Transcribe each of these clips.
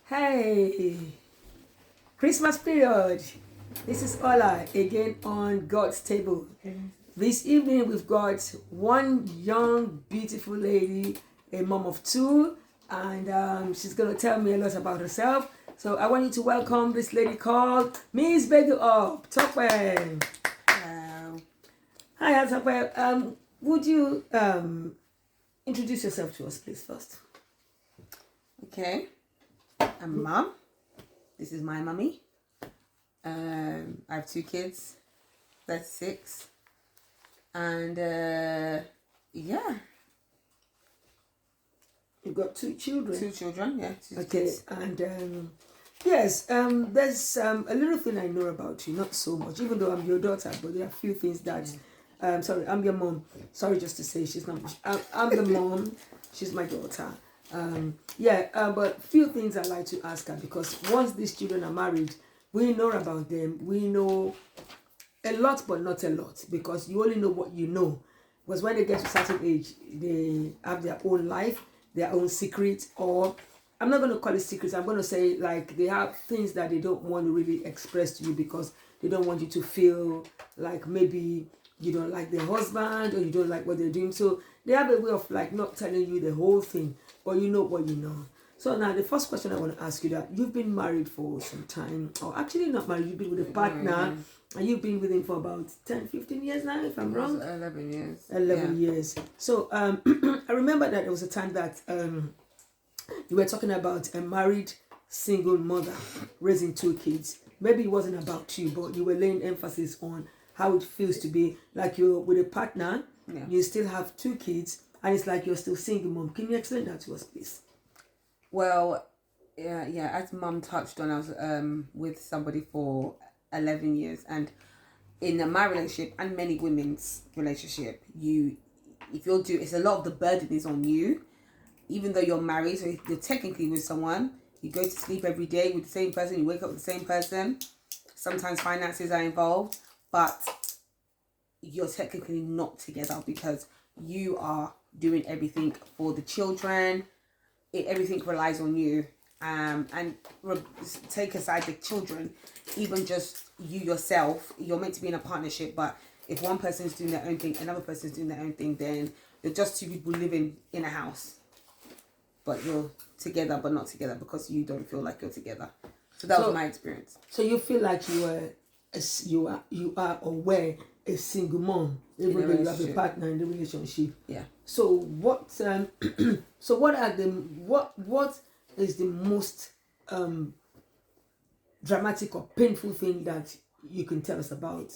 Hey, Christmas period. This is Ola again on God's table. This evening we've got one young, beautiful lady, a mom of two, and she's going to tell me a lot about herself. So I want you to welcome this lady called Miss Bagel Up. Topwell. Hello. Hi, Topwell. Would you introduce yourself to us, please, first? Okay. I'm mom. This is my mummy. I have two kids. That's 6. And yeah. You've got two children. Two children, yeah. Two Okay, kids. and yes, there's a little thing I know about you, not so much, even though I'm your daughter, but there are a few things that, sorry, I'm your mom. Sorry, just to say she's not, I'm the mom, she's my daughter. But few things I like to ask her because once these children are married, we know about them. We know a lot, but not a lot because you only know what you know. Because when they get to a certain age, they have their own life, their own secrets, or I'm not going to call it secrets. I'm going to say like they have things that they don't want to really express to you because they don't want you to feel like maybe you don't like their husband or you don't like what they're doing. So they have a way of like not telling you the whole thing, but you know what you know. So now the first question I want to ask you that you've been married for some time, or actually not married, you've been with a partner, and you've been with him for about 10, 15 years now, if I'm wrong. 11 years. 11 years. So I remember that there was a time that you were talking about a married single mother raising 2 kids. Maybe it wasn't about you, but you were laying emphasis on how it feels to be like you're with a partner, you still have 2 kids, and it's like you're still single mom. Can you explain that to us, please? Well, yeah. As mum touched on, I was with somebody for 11 years, and in my relationship and many women's relationship, it's a lot of the burden is on you, even though you're married. So if you're technically with someone, you go to sleep every day with the same person, you wake up with the same person. Sometimes finances are involved, but you're technically not together because you are doing everything for the children. Everything relies on you. Take aside the children, even just you yourself, you're meant to be in a partnership, but if one person is doing their own thing, another person is doing their own thing, then you're just 2 people living in a house, but you're together but not together because you don't feel like you're together. So that was my experience. So you feel like you are aware a single mom, even though you have a partner in the relationship. Yeah. So what what is the most dramatic or painful thing that you can tell us about,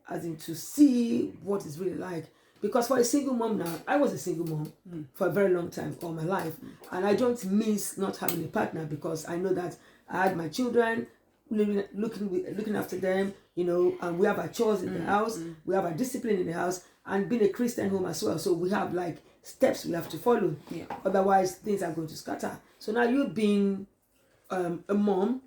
as in to see what it's really like? Because for a single mom now, I was a single mom for a very long time, all my life, and I don't miss not having a partner because I know that I had my children, looking after them, and we have our chores in the house, we have our discipline in the house, and being a Christian home as well. So we have like steps we have to follow. Yeah. Otherwise, things are going to scatter. So now you being a mom,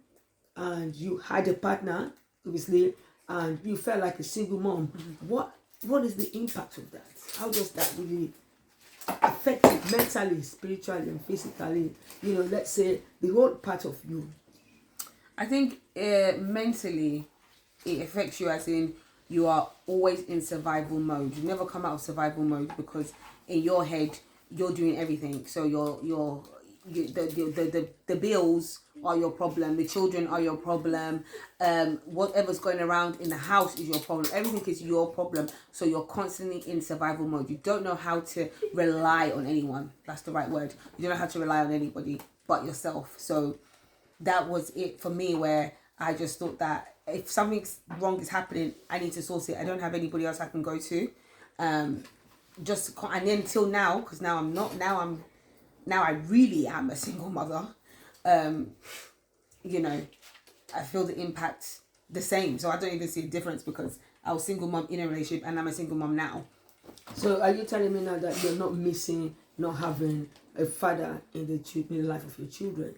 and you had a partner, obviously, and you felt like a single mom. What is the impact of that? How does that really affect you mentally, spiritually, and physically? Let's say the whole part of you. I think mentally it affects you as in you are always in survival mode. You never come out of survival mode because in your head you're doing everything. So the bills are your problem, the children are your problem, whatever's going around in the house is your problem. Everything is your problem. So you're constantly in survival mode. You don't know how to rely on anyone. That's the right word. You don't know how to rely on anybody but yourself. So that was it for me, where I just thought that if something wrong is happening, I need to source it. I don't have anybody else I can go to. And then till now, because now I'm not. Now I really am a single mother. I feel the impact the same. So I don't even see a difference because I was single mom in a relationship and I'm a single mom now. So are you telling me now that you're not missing not having a father in the life of your children?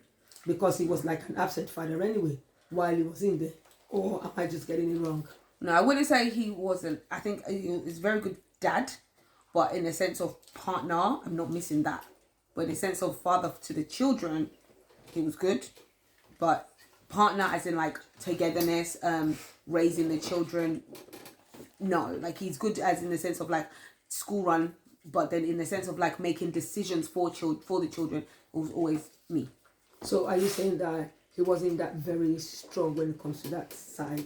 Because he was like an absent father anyway while he was in there. Or am I just getting it wrong? No, I wouldn't say he wasn't. I think he's a very good dad. But in the sense of partner, I'm not missing that. But in the sense of father to the children, he was good. But partner as in like togetherness, raising the children, no. Like he's good as in the sense of like school run, but then in the sense of like making decisions for the children, it was always me. So are you saying that he wasn't that very strong when it comes to that side?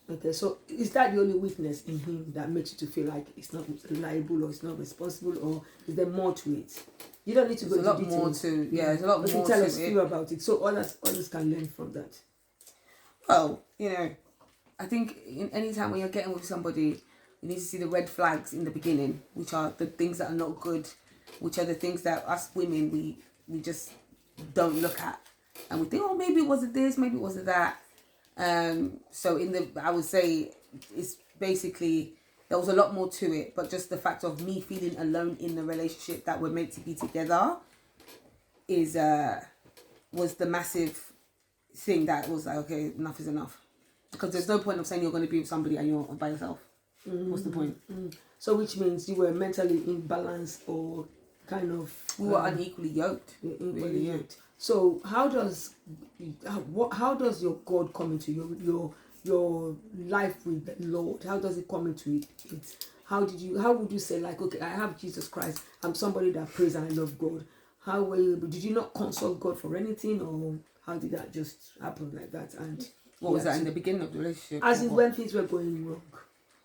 Okay, so is that the only weakness in him that makes you to feel like it's not reliable or it's not responsible, or is there more to it? You don't need to There's go a into lot more details. to there's a lot But you more tell to us it. few about it, so others can learn from that. Well, I think in any time when you're getting with somebody, you need to see the red flags in the beginning, which are the things that are not good, which are the things that us women we just don't look at, and we think, oh, maybe it wasn't this, maybe it wasn't that. So I would say it's basically there was a lot more to it, but just the fact of me feeling alone in the relationship that we're meant to be together was the massive thing that was like, okay, enough is enough, because there's no point of saying you're going to be with somebody and you're by yourself. What's the point? So which means you were mentally imbalanced, or kind of We were unequally yoked. really yoked. So how does your God come into your life with the Lord? How does it come into it? How would you say, like, okay, I have Jesus Christ, I'm somebody that prays and I love God. How were you able? Did you not consult God for anything, or how did that just happen like that? And what was that in the beginning of the relationship? As in when things were going wrong.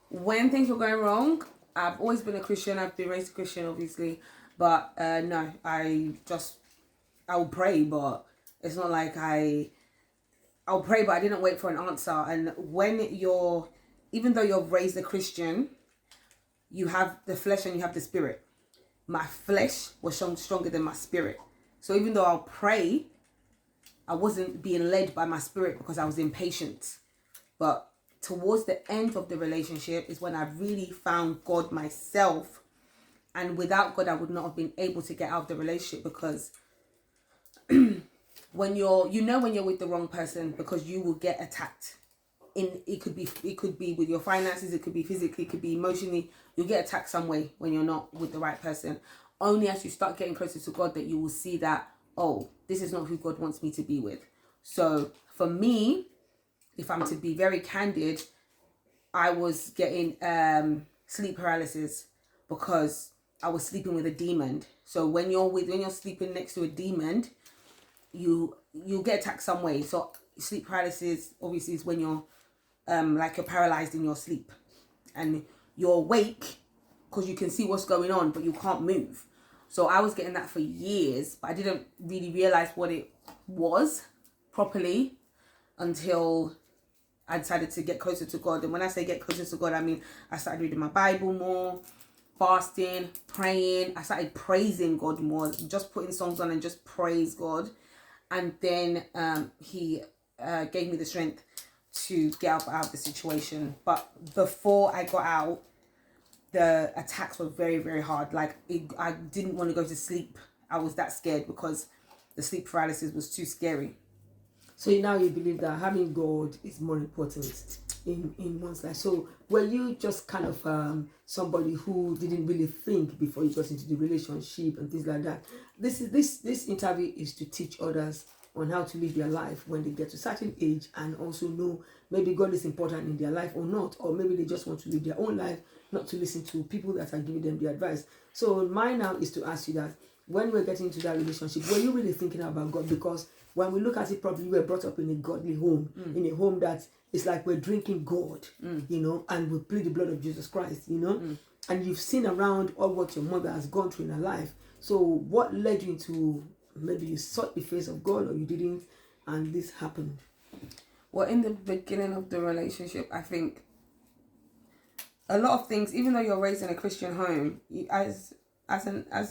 When things were going wrong, I've always been a Christian. I've been raised a Christian, obviously, but no, I'll pray, but it's not like I'll pray, but I didn't wait for an answer. And even though you're raised a Christian, you have the flesh and you have the spirit. My flesh was stronger than my spirit. So even though I'll pray, I wasn't being led by my spirit because I was impatient. But towards the end of the relationship is when I really found God myself. And without God, I would not have been able to get out of the relationship, because when you're with the wrong person, because you will get attacked. It could be with your finances, it could be physically, it could be emotionally. You'll get attacked some way when you're not with the right person. Only as you start getting closer to God that you will see that, oh, this is not who God wants me to be with. So for me, if I'm to be very candid, I was getting sleep paralysis because I was sleeping with a demon. So when you're sleeping next to a demon, you'll get attacked some way. So sleep paralysis obviously is when you're you're paralyzed in your sleep and you're awake because you can see what's going on, but you can't move. So I was getting that for years, but I didn't really realize what it was properly until I decided to get closer to God. And when I say get closer to God, I mean I started reading my Bible more, fasting, praying. I started praising God more, just putting songs on and just praise God. And then he gave me the strength to get out of the situation. But before I got out, the attacks were very, very hard. I didn't want to go to sleep. I was that scared because the sleep paralysis was too scary. So now you believe that having God is more important in one's life. So were you just kind of somebody who didn't really think before you got into the relationship and things like that? This interview is to teach others on how to live their life when they get to a certain age, and also know maybe God is important in their life or not, or maybe they just want to live their own life, not to listen to people that are giving them the advice. So mine now is to ask you that when we're getting into that relationship, were you really thinking about God? Because when we look at it properly, we were brought up in a godly home, in a home that is like we're drinking God, and we plead the blood of Jesus Christ, and you've seen around all what your mother has gone through in her life. So what led you into, maybe you sought the face of God or you didn't, and this happened? Well, in the beginning of the relationship, I think a lot of things, even though you're raised in a Christian home, as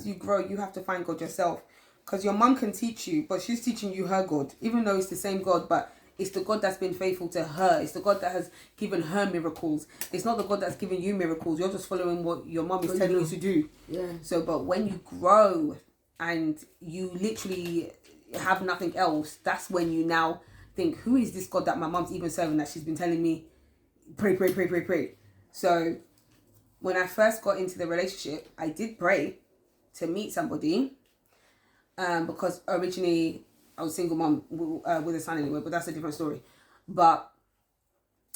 you grow, you have to find God yourself. Because your mum can teach you, but she's teaching you her God, even though it's the same God, but it's the God that's been faithful to her. It's the God that has given her miracles. It's not the God that's given you miracles. You're just following what your mum is telling you to do. Yeah. So, but when you grow and you literally have nothing else, that's when you now think, who is this God that my mum's even serving, that she's been telling me, pray, pray, pray, pray, pray. So when I first got into the relationship, I did pray to meet somebody. Because originally I was single mom with a son anyway, but that's a different story. But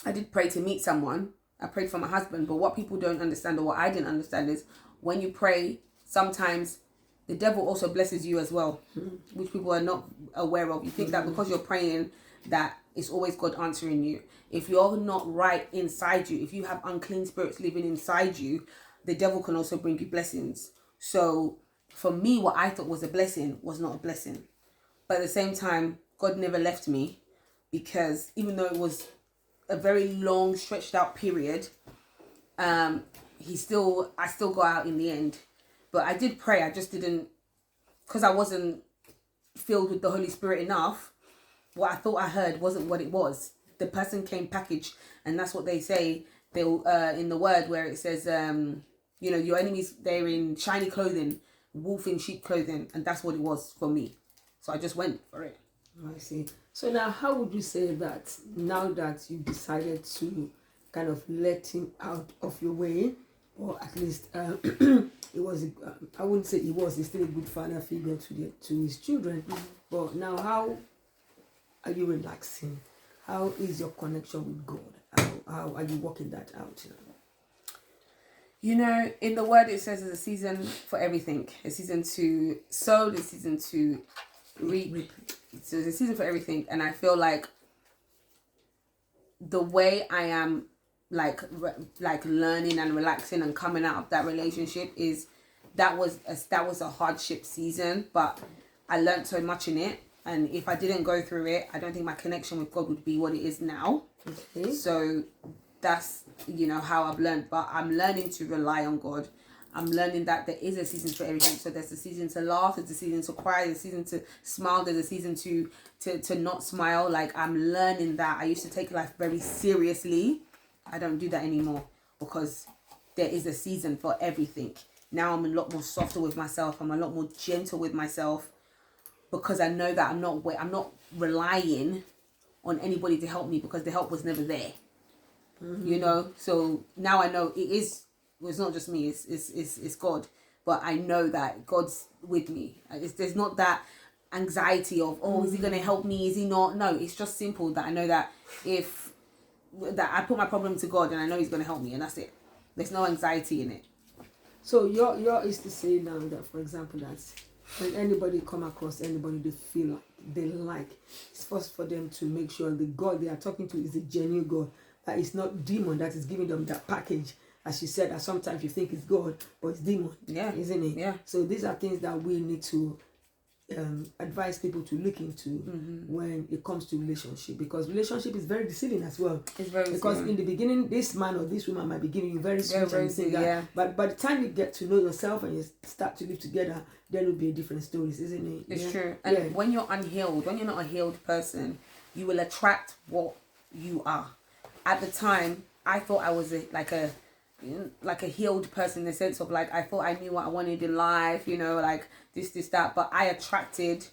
I did pray to meet someone. I prayed for my husband, but what people don't understand, or what I didn't understand, is when you pray, sometimes the devil also blesses you as well, which people are not aware of. You think that because you're praying, that it's always God answering you. If you're not right inside you, if you have unclean spirits living inside you, the devil can also bring you blessings. So for me, what I thought was a blessing was not a blessing. But at the same time, God never left me, because even though it was a very long, stretched out period, I still got out in the end. But I did pray. I just didn't, because I wasn't filled with the Holy Spirit enough. What I thought I heard wasn't what it was. The person came packaged, and that's what they say. They'll in the word where it says, your enemies, they're in shiny clothing, wolf in sheep clothing, and that's what it was for me. So I just went for it. I see. So now, how would you say that now that you decided to kind of let him out of your way, or at least it was, I wouldn't say he's still a good father figure to his children, but now how are you relaxing? How is your connection with God? How are you working that out? In the word it says there's a season for everything. A season to sow, a season to reap. So there's a season for everything, and I feel like the way I am like learning and relaxing and coming out of that relationship is that was a hardship season, but I learned so much in it. And if I didn't go through it, I don't think my connection with God would be what it is now. Okay. So that's, how I've learned. But I'm learning to rely on God. I'm learning that there is a season for everything. So there's a season to laugh, there's a season to cry, there's a season to smile, there's a season to not smile. Like, I'm learning that. I used to take life very seriously. I don't do that anymore, because there is a season for everything. Now I'm a lot more softer with myself. I'm a lot more gentle with myself, because I know that I'm not relying on anybody to help me, because the help was never there. So now I know it's not just me, it's God. But I know that God's with me. There's not that anxiety of, is he going to help me? Is he not? No, it's just simple that I know that that I put my problem to God, and I know he's going to help me, and that's it. There's no anxiety in it. So your is to say now that, for example, that when anybody come across anybody they feel like they like, it's first for them to make sure the God they are talking to is a genuine God, that it's not demon that is giving them that package. As you said, that sometimes you think it's God, but it's demon. Yeah. Isn't it? Yeah. So these are things that we need to advise people to look into when it comes to relationship, because relationship is very deceiving as well. It's very because deceiving. in the beginning, this man or this woman might be giving you very sweet and things yeah. But by the time you get to know yourself and you start to live together, then will be a different stories, isn't it? It's true. And when you're unhealed, when you're not a healed person, you will attract what you are. At the time, I thought I was like a healed person, in the sense of like, I thought I knew what I wanted in life, like this, that, but I attracted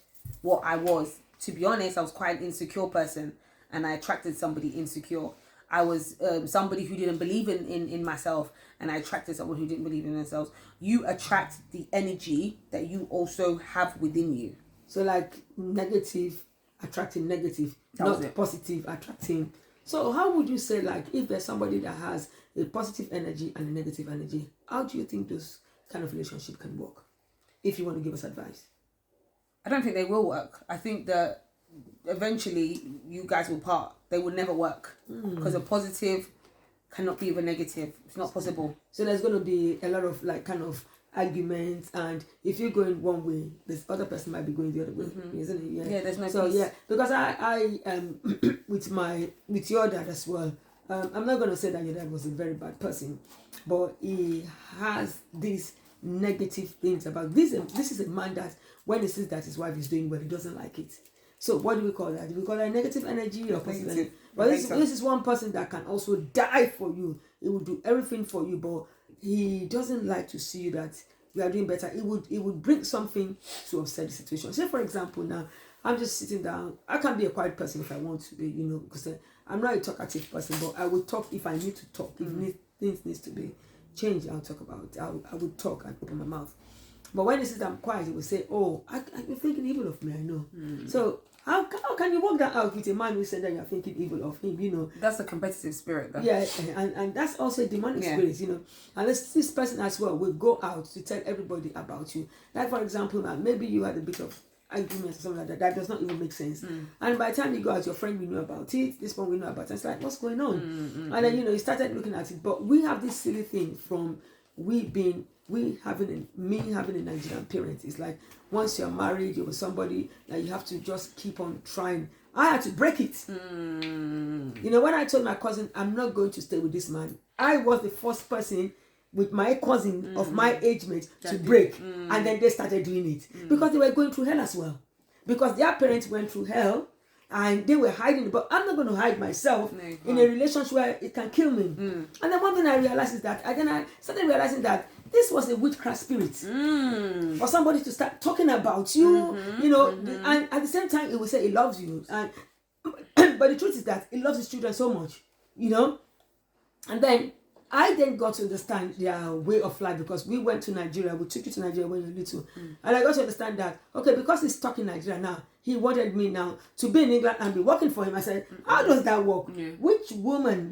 what I was. To be honest, I was quite an insecure person, and I attracted somebody insecure. I was somebody who didn't believe in myself, and I attracted someone who didn't believe in themselves. You attract the energy that you also have within you. So like negative attracting negative, not positive attracting. So how would you say, like, if there's somebody that has a positive energy and a negative energy, how do you think those kind of relationship can work? If you want to give us advice. I don't think they will work. I think that eventually you guys will part. They will never work, because a positive cannot be with a negative. It's not possible. So there's going to be a lot of like kind of arguments, and if you're going one way, this other person might be going the other way, isn't it? Yeah, there's no peace. Yeah, because I with your dad as well. I'm not going to say that your dad was a very bad person, but he has these negative things about this. This is a man that when he sees that his wife is doing well, he doesn't like it. So what do we call that? Do we call that negative energy or positive energy? But this is one person that can also die for you. He will do everything for you, but he doesn't like to see you that you are doing better. It would bring something to upset the situation. Say for example, now I'm just sitting down. I can be a quiet person if I want to be, because I'm not a talkative person, but I will talk if I need to talk. If things needs to be changed, I'll talk about it. I would talk and open my mouth. But when he says I'm quiet, he will say, "Oh, you're thinking evil of me. I know." So how can you work that out with a man who said that you're thinking evil of him? That's a competitive spirit, though. Yeah, and that's also a demonic spirit. And this person as well will go out to tell everybody about you. Like for example, maybe you had a bit of argument or something like that. That does not even make sense. And by the time you go out, your friend will know about it. This one will know about it. It's like, what's going on? And then you started looking at it. But we have this silly thing from me having a Nigerian parent. It's like once you're married, you're with somebody that you have to just keep on trying. I had to break it. When I told my cousin I'm not going to stay with this man, I was the first person with my cousin of my age mate to break. And then they started doing it because they were going through hell as well. Because their parents went through hell and they were hiding. But I'm not going to hide myself in a relationship where it can kill me. And then one thing I realized is that I started realizing that this was a witchcraft spirit for somebody to start talking about you, and at the same time it will say it loves you, and but the truth is that it loves its children so much, and then I then got to understand their way of life because we went to Nigeria. We took you to Nigeria when you were little, and I got to understand that because he's stuck in Nigeria now, he wanted me now to be in England and be working for him. I said, how does that work? Which woman,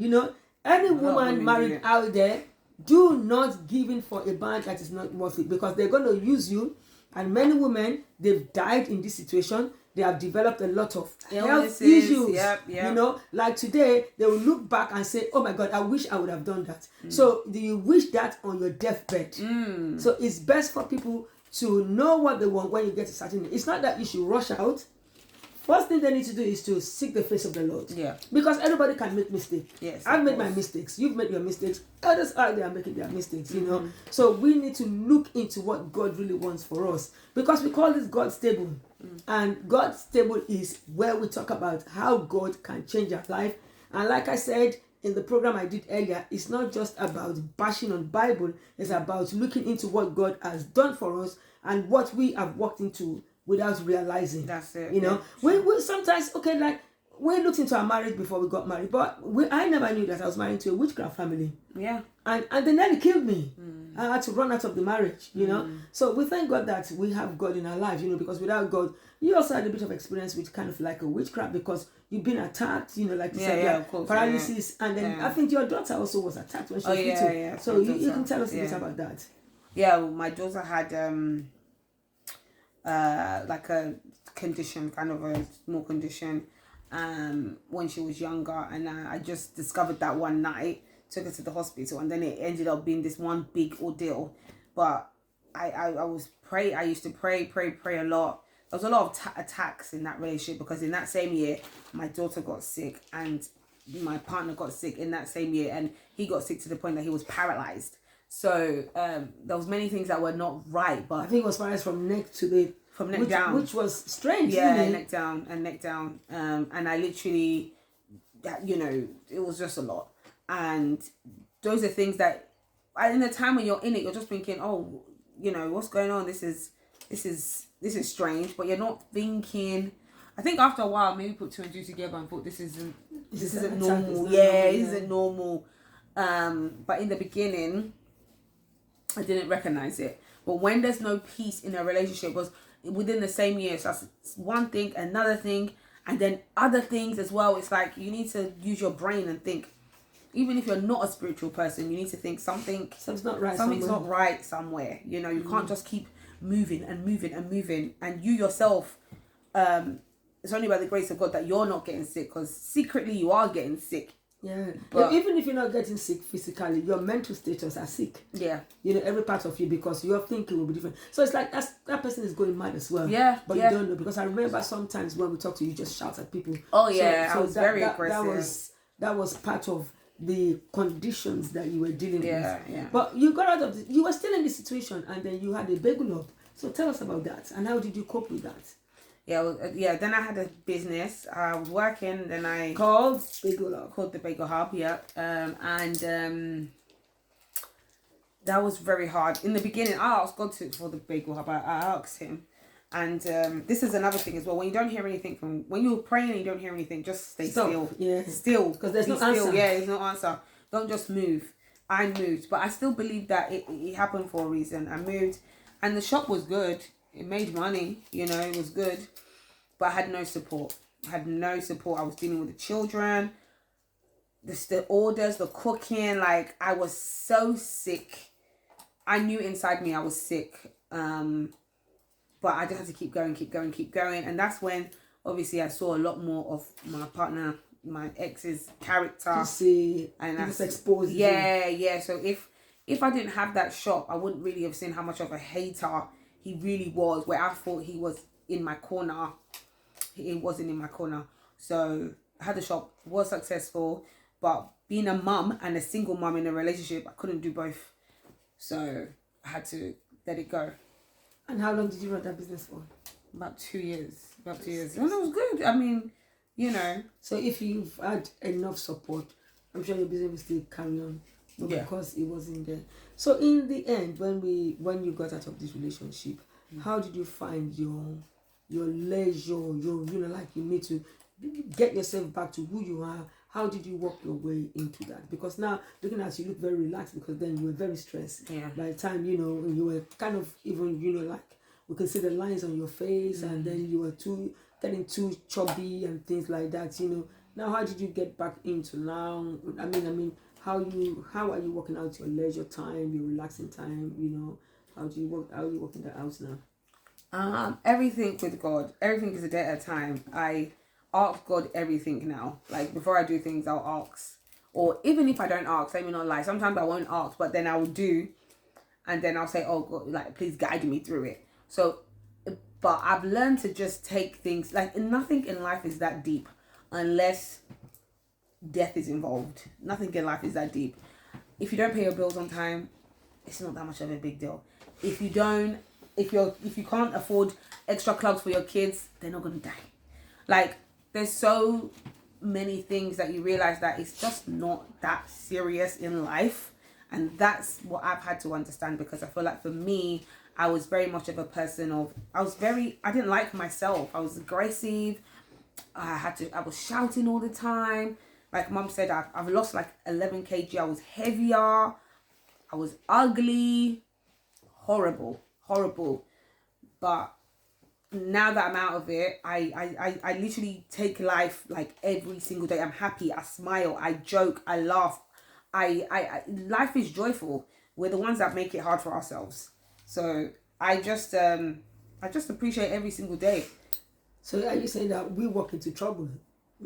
any woman married out there, do not give in for a band that is not worth it because they're going to use you. And many women, they've died in this situation. They have developed a lot of health issues. Yep. Like today, they will look back and say, oh my God, I wish I would have done that. So do you wish that on your deathbed? So it's best for people to know what they want when you get to certain. It's not that you should rush out. First thing they need to do is to seek the face of the Lord. Yeah. Because everybody can make mistakes. Yes. I've made my mistakes. You've made your mistakes. Others out there are making their mistakes, So we need to look into what God really wants for us. Because we call this God stable. And God stable is where we talk about how God can change our life. And like I said in the program I did earlier, it's not just about bashing on Bible. It's about looking into what God has done for us and what we have walked into without realizing. That's it. We sometimes, like, we looked into our marriage before we got married, but I never knew that I was married to a witchcraft family. Yeah. And they nearly killed me. I had to run out of the marriage, So we thank God that we have God in our lives, because without God, you also had a bit of experience with kind of like a witchcraft because you've been attacked, like you said, of course, paralysis. And then I think your daughter also was attacked when she was little. Yeah. So you can tell us a bit about that. Yeah, well, my daughter had like a condition, kind of a small condition, when she was younger, and I just discovered that one night, took her to the hospital, and then it ended up being this one big ordeal. But I used to pray a lot. There was a lot of attacks in that relationship because in that same year my daughter got sick and my partner got sick in that same year, and he got sick to the point that he was paralyzed. So there was many things that were not right, but I think it was paralyzed from neck down, which was strange. Yeah, neck down. And I literally, it was just a lot. And those are things that, in the time when you're in it, you're just thinking, oh, what's going on? This is strange, but you're not thinking. I think after a while, maybe put two and two together and thought this isn't normal. This isn't normal. But in the beginning, I didn't recognize it. But when there's no peace in a relationship, was within the same year, so that's one thing, another thing, and then other things as well. It's like you need to use your brain and think. Even if you're not a spiritual person, you need to think something's not right somewhere. You can't just keep moving, and you yourself, it's only by the grace of God that you're not getting sick, because secretly you are getting sick. Yeah, but even if you're not getting sick physically, your mental status are sick. Yeah, every part of you, because your thinking will be different. So it's like that person is going mad as well. Yeah, but you don't know, because I remember sometimes when we talk to you, just shout at people. Oh yeah, so I was very aggressive. That was part of the conditions that you were dealing with. Yeah. But you got out of you were still in the situation, and then you had a bagel up. So tell us about that, and how did you cope with that? Then I had a business. I was working. Then I called the Bagel Hub. That was very hard in the beginning. I asked God for the Bagel Hub. I asked him, and this is another thing as well. When you don't hear anything when you're praying and you don't hear anything, just stay still. Yeah, still, because there's no answer. Yeah, there's no answer. Don't just move. I moved, but I still believe that it happened for a reason. I moved. And the shop was good. It made money, you know, it was good. But I had no support. I had no support. I was dealing with the children, the orders, the cooking. Like, I was so sick. I knew inside me I was sick. But I just had to keep going. And that's when, obviously, I saw a lot more of my partner, my ex's character. You see, and that's exposed. Yeah. So if I didn't have that shop, I wouldn't really have seen how much of a hater he really was. Where I thought he was in my corner, he wasn't in my corner. So I had the shop, was successful, but being a mum and a single mum in a relationship, I couldn't do both. So I had to let it go. And how long did you run that business for? About 2 years. And it was good. I mean, you know. So if you've had enough support, I'm sure your business will still carry on. But because it wasn't there. So in the end, when you got out of this relationship, how did you find your leisure, like you need to get yourself back to who you are? How did you work your way into that? Because now, looking at you, look very relaxed, because then you were very stressed. Yeah. By the time, you were kind of even, like, we can see the lines on your face, and then you were getting too chubby and things like that, Now, how did you get back into now? I mean, how are you working out your leisure time, your relaxing time, How are you working that out now? Everything with God. Everything is a day at a time. I ask God everything now. Like, before I do things, I'll ask. Or even if I don't ask, let me not lie. Sometimes I won't ask, but then I will do. And then I'll say, oh God, like, please guide me through it. So, but I've learned to just take things, like, nothing in life is that deep unless death is involved. Nothing in life is that deep. If you don't pay your bills on time, it's not that much of a big deal. If you can't afford extra clubs for your kids, they're not gonna die. Like, there's so many things that you realize that it's just not that serious in life. And that's what I've had to understand, because I feel like for me, I was very much of a person of, I didn't like myself. I was aggressive. I was shouting all the time. Like Mum said, I've lost like 11 kg. I was heavier. I was ugly. Horrible. But now that I'm out of it, I literally take life like every single day. I'm happy. I smile. I joke. I laugh. Life is joyful. We're the ones that make it hard for ourselves. So I just appreciate every single day. So are you saying that we walk into trouble,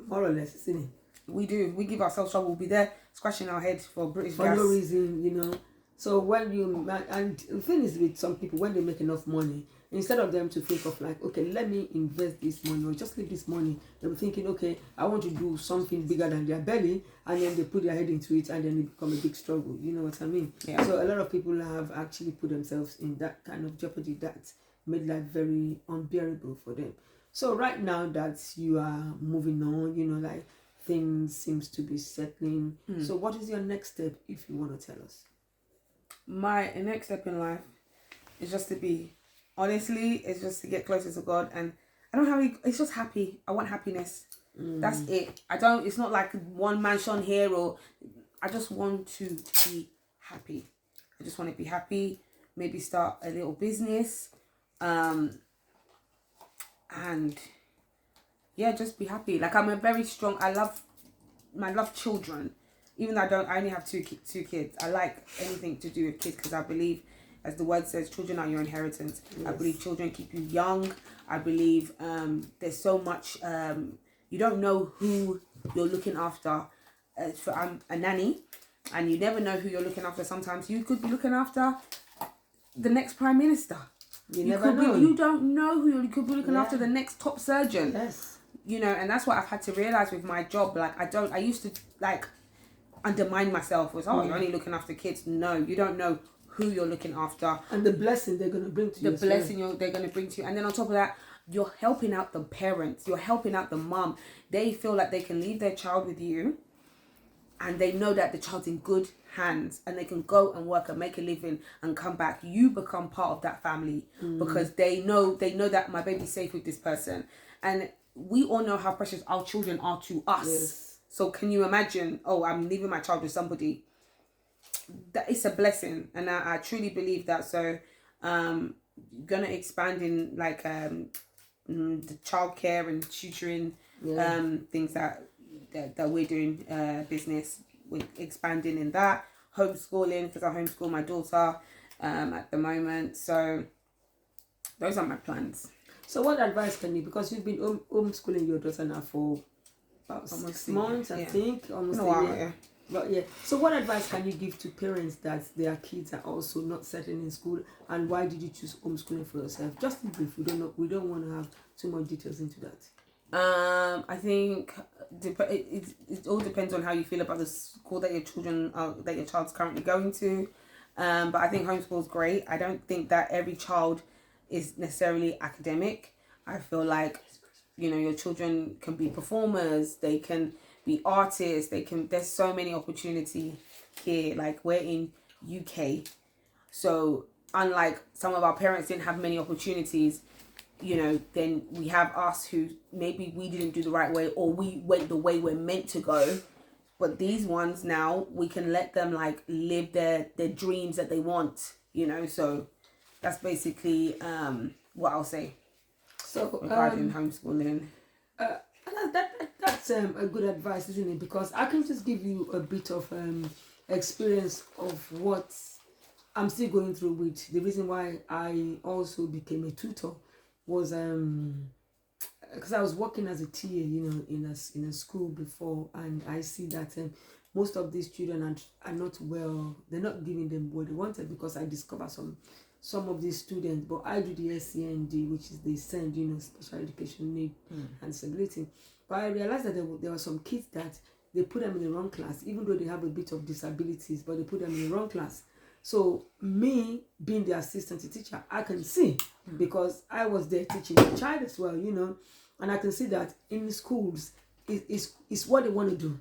more or less, isn't it? We do. We give ourselves trouble. We'll be there scratching our head for British gas. For no reason, So and the thing is with some people, when they make enough money, instead of them to think of like, okay, let me invest this money or just leave this money, they'll be thinking, okay, I want to do something bigger than their belly, and then they put their head into it, and then it become a big struggle. You know what I mean? Yeah. So a lot of people have actually put themselves in that kind of jeopardy that made life very unbearable for them. So right now that you are moving on, like things seems to be settling. So what is your next step, if you want to tell us? My next step in life is just to be, honestly, it's just to get closer to God, and I don't have any, it's just happy. I want happiness. That's it. It's not like one mansion here, or I just want to be happy. I just want to be happy, maybe start a little business, and yeah, just be happy. Like, I'm a very strong, I love children. Even though I only have two kids. I like anything to do with kids, because I believe, as the word says, children are your inheritance. Yes. I believe children keep you young. I believe there's so much, you don't know who you're looking after. I'm a nanny, and you never know who you're looking after. Sometimes you could be looking after the next prime minister. You never know. You don't know who you could be looking after, the next top surgeon. Yes. And that's what I've had to realize with my job. Like, I used to like undermine myself with, you're only looking after kids. No, you don't know who you're looking after, and the blessing they're going to bring to you. The blessing they're going to bring to you. And then on top of that, you're helping out the parents, you're helping out the mom. They feel like they can leave their child with you, and they know that the child's in good hands, and they can go and work and make a living and come back. You become part of that family, because they know that my baby's safe with this person. And we all know how precious our children are to us. Yes. So can you imagine, I'm leaving my child with somebody? That it's a blessing, and I truly believe that. So gonna expand in like the childcare and tutoring things that we're doing business. We're expanding in that. Homeschooling, because I homeschool my daughter at the moment. So those are my plans. So what advice can you, because you've been homeschooling your daughter now for about Almost 6 months, I think, almost a year. Yeah. But yeah, so what advice can you give to parents that their kids are also not settling in school, and why did you choose homeschooling for yourself? Just in brief, we don't want to have too much details into that. I think it all depends on how you feel about the school that your child's currently going to. But I think homeschool is great. I don't think that every child is necessarily academic. I feel like, your children can be performers, they can be artists, there's so many opportunity here. Like, we're in UK, so unlike some of our parents didn't have many opportunities, then we have us who maybe we didn't do the right way, or we went the way we're meant to go. But these ones now, we can let them like live their dreams that they want, so that's basically what I'll say. So regarding homeschooling. That's a good advice, isn't it? Because I can just give you a bit of experience of what I'm still going through with the reason why I also became a tutor was because I was working as a TA, in a school before, and I see that most of these children are not well. They're not giving them what they wanted, because I discovered some of these students, but I do the SEND, which is the SEND, special education need and disability. But I realized that there were some kids that they put them in the wrong class, even though they have a bit of disabilities, but they put them in the wrong class. So me being the assistant teacher, I can see, because I was there teaching the child as well, and I can see that in schools, it's what they want to do.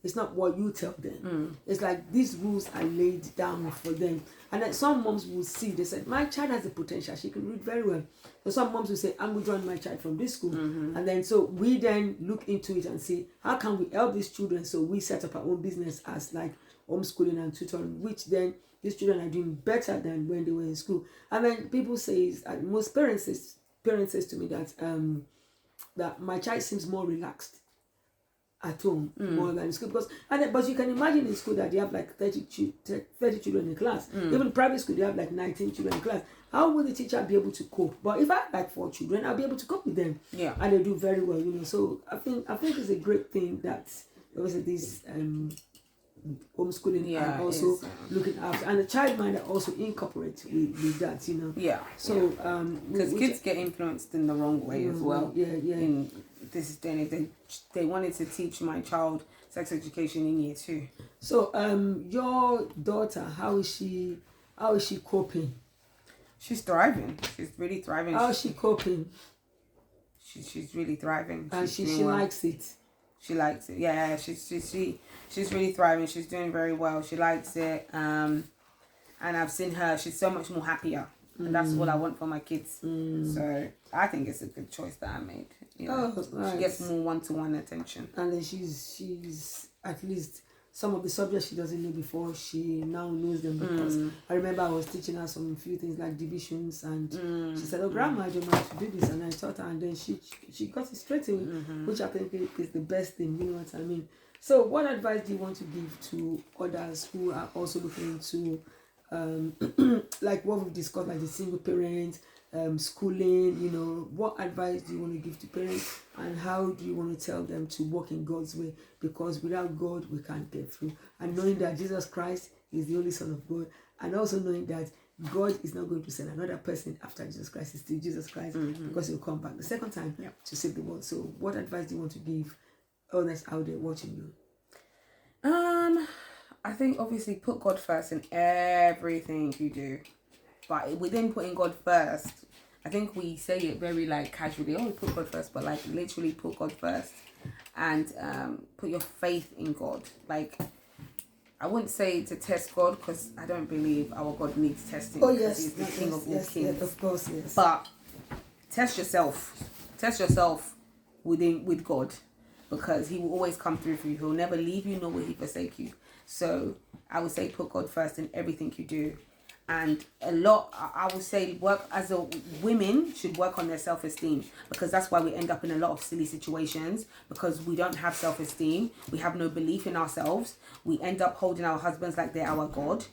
It's not what you tell them. It's like these rules are laid down for them. And then some moms will see, they said, my child has the potential, she can read very well. So some moms will say, I'm going to join my child from this school. And then so we then look into it and say, how can we help these children? So we set up our own business as like homeschooling and tutoring, which then these children are doing better than when they were in school. And then people say, most parents says to me that that my child seems more relaxed at home more than in school, but you can imagine in school that they have like 30 children in class. Even private school, they have like 19 children in class. How will the teacher be able to cope? But if I have like 4 children, I'll be able to cope with them. Yeah, and they do very well, So I think it's a great thing that obviously this homeschooling and also looking after, and the child mind also incorporate with that, Yeah. So because kids get influenced in the wrong way as well. Yeah. In this day, they wanted to teach my child sex education in year 2. So your daughter, how is she coping? She's thriving. She's really thriving. How is she coping? She's really thriving. And she likes it. She likes it. Yeah, she's really thriving. She's doing very well. She likes it. And I've seen her. She's so much more happier. And that's what I want for my kids. So I think it's a good choice that I made. Nice. She gets more one-to-one attention. And then she's at least some of the subjects she doesn't know before, she now knows them, because I remember I was teaching her some few things like divisions, and she said, "Oh, Grandma, I don't know how to do this," and I taught her, and then she got it straight away, which I think is the best thing. You know what I mean? So, what advice do you want to give to others who are also looking into, like what we've discussed, like the single parent, schooling? What advice do you want to give to parents, and how do you want to tell them to walk in God's way? Because without God, we can't get through. And knowing that Jesus Christ is the only Son of God, and also knowing that God is not going to send another person after Jesus Christ. It's still Jesus Christ, because he'll come back the second time to save the world. So what advice do you want to give others out there watching you? I think obviously put God first in everything you do. But within putting God first, I think we say it very like casually, we put God first, but like literally put God first, and put your faith in God. Like, I wouldn't say to test God, because I don't believe our God needs testing. Oh yes, he's the King of all kings. Yes, of course, yes. But test yourself with God, because he will always come through for you. He'll never leave you, nor will he forsake you. So I would say put God first in everything you do. And a lot, I would say, work as a women should work on their self-esteem, because that's why we end up in a lot of silly situations, because we don't have self-esteem, we have no belief in ourselves. We end up holding our husbands like they're our god.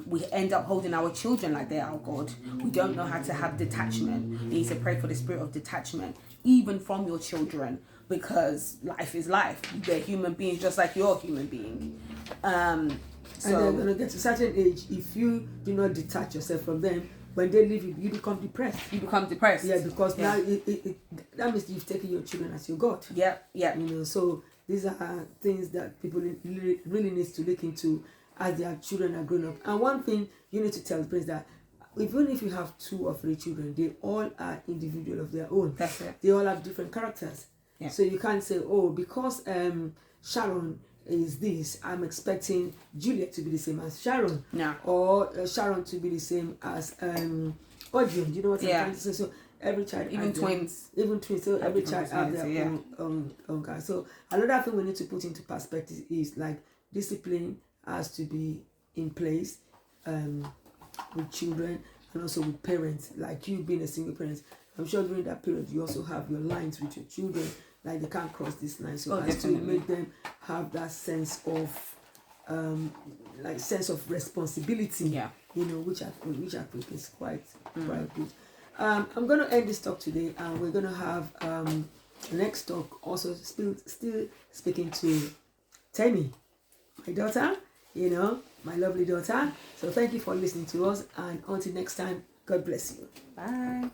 We end up holding our children like they're our god. We don't know how to have detachment. You need to pray for the spirit of detachment, even from your children, because life is life. They're human beings just like you're a human being. And they're going to get to a certain age. If you do not detach yourself from them, when they leave you, you become depressed. You become depressed. Yeah, because now that means you've taken your children as your God. Yeah, yeah. You know, so these are things that people really need to look into as their children are grown up. And one thing you need to tell the parents that even if you have 2 or 3 children, they all are individual of their own. That's it. They all have different characters. Yeah. So you can't say, oh, because Sharon is this, I'm expecting Juliet to be the same as Sharon. No. Or Sharon to be the same as Odion. You know what I'm trying to say? So every child, even twins, so every child have their own guy. So another thing we need to put into perspective is like discipline has to be in place with children and also with parents. Like you being a single parent, I'm sure during that period you also have your lines with your children, like they can't cross this line. So as to make them have that sense of sense of responsibility. Yeah. You know, which I think is quite good. I'm gonna end this talk today, and we're gonna have next talk also still speaking to Tammy, my daughter, you know, my lovely daughter. So thank you for listening to us, and until next time, God bless you. Bye.